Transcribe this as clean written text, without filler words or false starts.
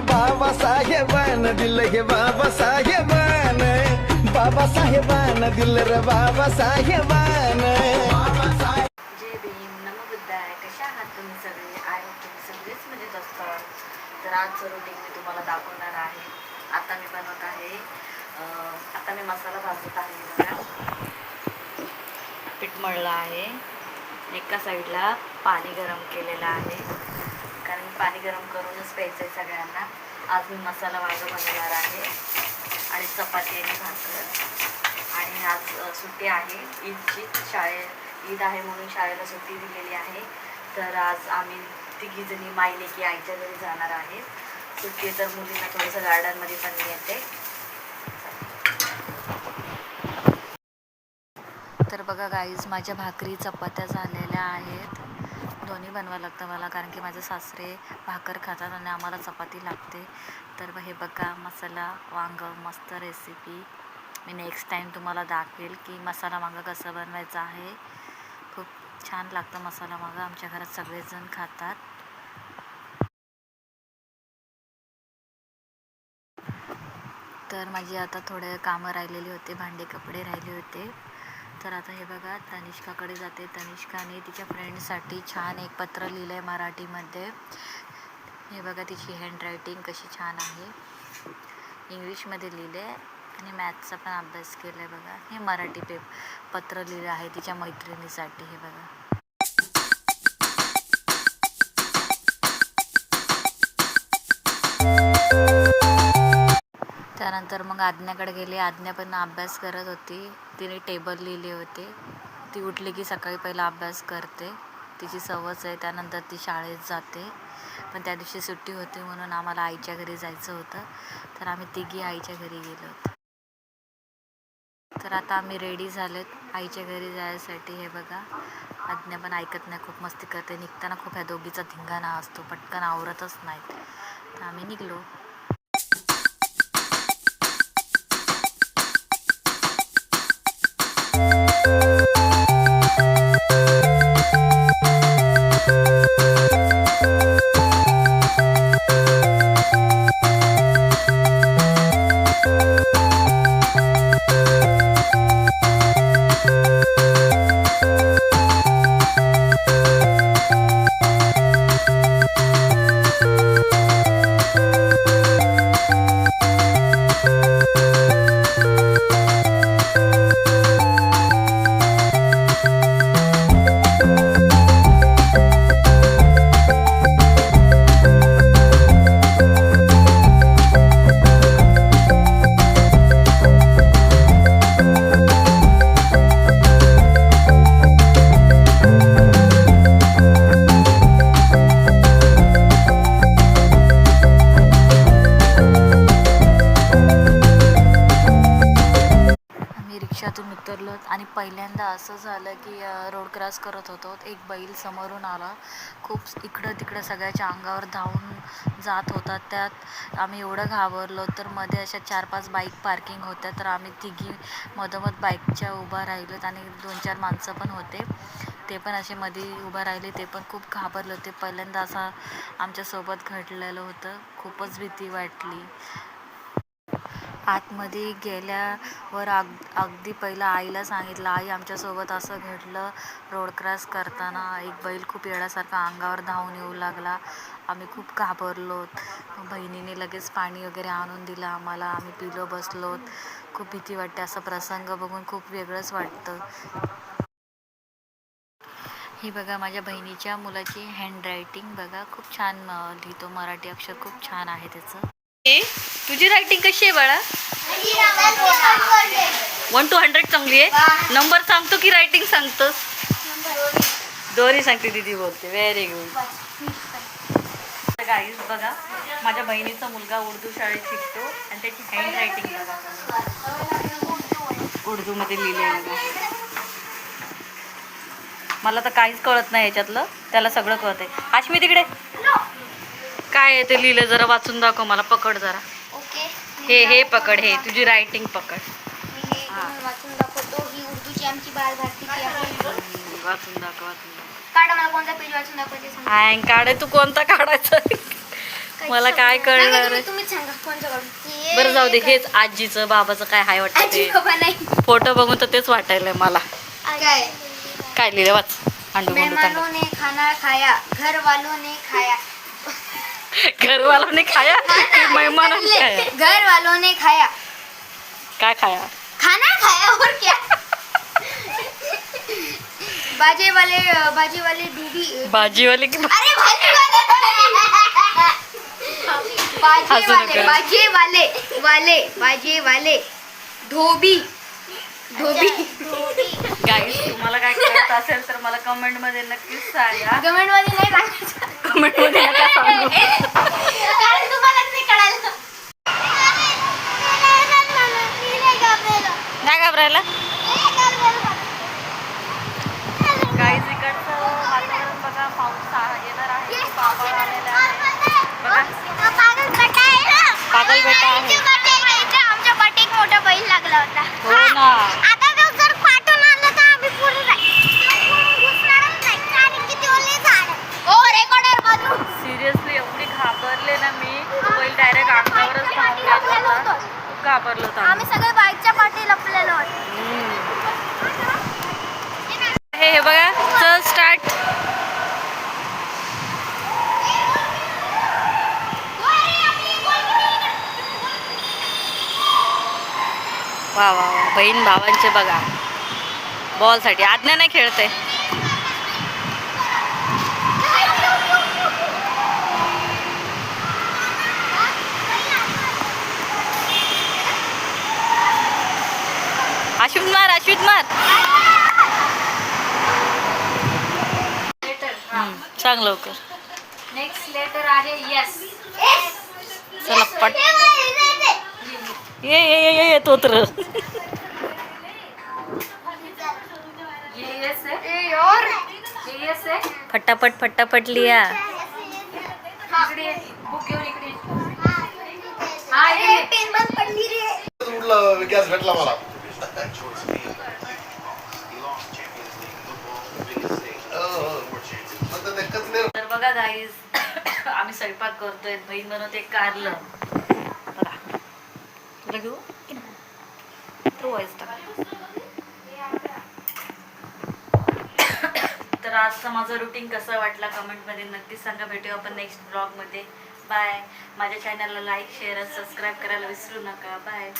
बाबासाहेबान दिलं हे बाबासाहेबान दिलं रे बाबासाहेबान. जय भीम, नमो बुद्धाय. कशा आहात तुम्ही सगळे? आय होप तुम्ही सगळेच मजेत असतात. तर आजचं रुटीन मी तुम्हाला दाखवणार आहे. आता मी बनवत आहे, आता मी मसाला भाजत आहे. बघा, पीठ मळलं आहे. एका साईडला पाणी गरम केलेलं आहे, कारण पाणी गरम करूनच प्यायचं आहे सगळ्यांना. आज मी मसाला वांगं बनवणार आहे आणि चपाती आणि भाकर. आणि आज सुट्टी आहे ईदची. ईद आहे म्हणून शाळेला सुट्टी दिलेली आहे. तर आज आम्ही तिघीजणी मायले की आईच्या घरी जाणार आहे. सुट्टी तर मुलींना थोडंसं गार्डनमध्ये पण येते. तर बघा गाईज, माझ्या भाकरी चपात्या झालेल्या आहेत. दोन्ही बनवावं लागतं मला, कारण की माझे सासरे भाकर खातात आणि आम्हाला चपाती लागते. तर हे बघा, मसाला वांगं मस्त रेसिपी. मी नेक्स्ट टाईम तुम्हाला दाखवेल की मसाला वांगं कसं बनवायचं आहे. खूप छान लागतं मसाला वांगं. आमच्या घरात सगळेजण खातात. तर माझी आता थोडे कामं राहिलेली होते, भांडे कपडे राहिले होते. तर आता हे बघा, तनिष्काकडे जाते. तनिष्काने तिच्या फ्रेंडसाठी छान एक पत्र लिहिलं आहे मराठीमध्ये. हे बघा, तिची हँडरायटिंग कशी छान आहे. इंग्लिशमध्ये लिहिलं आहे आणि मॅथ्सचा पण अभ्यास केला आहे. बघा, हे मराठी पत्र लिहिलं आहे तिच्या मैत्रिणीसाठी. हे बघा, त्यानंतर मग आज्ञाकडे गेले. आज्ञा पण अभ्यास करत होती. तिने टेबल लिहिले होते. ती उठली की सकाळी पहिला अभ्यास करते, तिची सवयच आहे. त्यानंतर ती शाळेत जाते. पण त्या दिवशी सुट्टी होती म्हणून आम्हाला आईच्या घरी जायचं होतं. तर आम्ही तिघी आईच्या घरी गेलो होतो. तर आता आम्ही रेडी झालेत आईच्या घरी जायसाठी. हे बघा, आज्ञा पण ऐकत नाही, खूप मस्ती करते. निघताना खूप ह्या दोघीचा धिंगाणा असतो, पटकन आवरतच नाहीत. तर आम्ही निघलो. रिक्षातून उतरलो आणि पहिल्यांदा असं झालं की रोड क्रॉस करत होतो. एक बैल समोरून आला, खूप इकडं तिकडं सगळ्याच्या अंगावर धावून जात होता. त्यात आम्ही एवढं घाबरलो. तर मध्ये अशा 4-5 बाईक पार्किंग होत्या. तर आम्ही तिघी मधोमध बाईकच्या उभा राहिलोत आणि 2-4 माणसं पण होते, ते पण असे मध्ये उभं राहिले. ते पण खूप घाबरले होते. पहिल्यांदा असं आमच्यासोबत घडलेलं होतं. खूपच भीती वाटली. आतमध्ये गेल्यावर अगदी पहिलं आईला सांगितलं, आई आमच्यासोबत असं घडलं रोड क्रॉस करताना. एक बैल खूप येण्यासारखा अंगावर धावून येऊ लागला. आम्ही खूप घाबरलो. बहिणीने लगेच पाणी वगैरे आणून दिलं आम्हाला. आम्ही पिलो, बसलो. खूप भीती वाटते. असा प्रसंग बघून खूप वेगळंच वाटतं. ही बघा, माझ्या बहिणीच्या मुलाची हँडरायटिंग बघा, खूप छान लिहितो. मराठी अक्षर खूप छान आहे त्याचं. तुझी रायटिंग कशी आहे बाळा? 1 to 100 चांगली आहे. नंबर सांगतो की रायटिंग सांगतोस? दोन्ही सांगते, दीदी बोलते. Very good. गाईज बघा, माझ्या बहिणीचा मुलगा उर्दू शाळेत शिकतो आणि त्याची हँडरायटिंग बघा, उर्दूमध्ये लिहिलेलं. मला तर काहीच कळत नाही याच्यातलं, त्याला सगळं कळतंय. आश्मी तिकडे काय आहे ते लिहिलं, जरा वाचून दाखव मला. पकड जरा. हे पकड, हे तुझी रायटिंग पकड. वाचून दाखवतो. ही उर्दूची आमची बालभारती वाचून दाखव. काढा, मला कोणता पेज वाचून दाखवायचे सांग. काढे, तू कोणता काढायचा? मला काय कळणार आहे? तुम्हीच सांगा कोणतं काढू. बरं जाऊ दे, हेच आजीचं बाबाचं काय हाय वाटतं आजी ते. बाबा नाही. फोटो बघून तर तेच वाटायलंय मला. काय काय लिहिलं वाच. अंडू गुंडू मेहमानों ने खाना खाया, घर वालों ने खाया. घर वालों ने खाया की मेहमानों ने खाया? घर वालों ने खाया, काय खाया? खाना खाया और क्या. बाजे वाले डूबी. भाजीवाले की अरे बाजे हसू नका. वाले धोबी. गाईस, तुम्हाला काय कळत असेल तर मला कमेंट मध्ये नक्कीच सांगा. कमेंट मध्ये नाही सांगायचं. कमेंट मध्ये नका सांगू. कारण तुम्हाला नाही कळालं. नाही घाबरायला. गाईस, इकडचं वातावरण बघा, पाऊस येणार आहे, पावसाळा आलेला आहे. बघा, पागल बेटा आहे. आमच्या पाठी एक मोठा बैल लागला होता. हो ना. आता तो जर पाठवून आणलं तर आम्ही पुढे घुसणारच नाही. कारण की ते ओले झाड. ओ रेकॉर्डर बाजू. सिरियसली एवढी घाबरले ना मी, बैल डायरेक्ट अंगावरच धावून गेला होता. खूप घाबरलो होतो आम्ही सगळे बाईकच्या पाठी लपलेलो होतो. हे बघा, चल स्टार्ट. वा वा वा, बहीण भावांचे बघा बॉल साठी. आज्ञा नाही खेळते. अश्वित मार. सांग लवकर. नेक्स्ट लेटर आहे यस. चला पट. ये तोत्र. ये यस है और ये यस है. फटाफट लिया. इकडे बुक घेऊन इकडे. हा ये पेन बंद पडली रे. उडलं गॅस भेटला मला. तर बघा गाईज, आम्ही स्वयंपाक करतोय. बहीण बनवते कारलं. बघा, तुला घेऊ की नाही? तो व्हायच टाक. तर आजचा माझं रुटीन कसं वाटला कमेंटमध्ये नक्कीच सांगा. भेटूया आपण नेक्स्ट ब्लॉगमध्ये. बाय. माझ्या चॅनलला लाईक शेअर सबस्क्राईब करायला विसरू नका. बाय.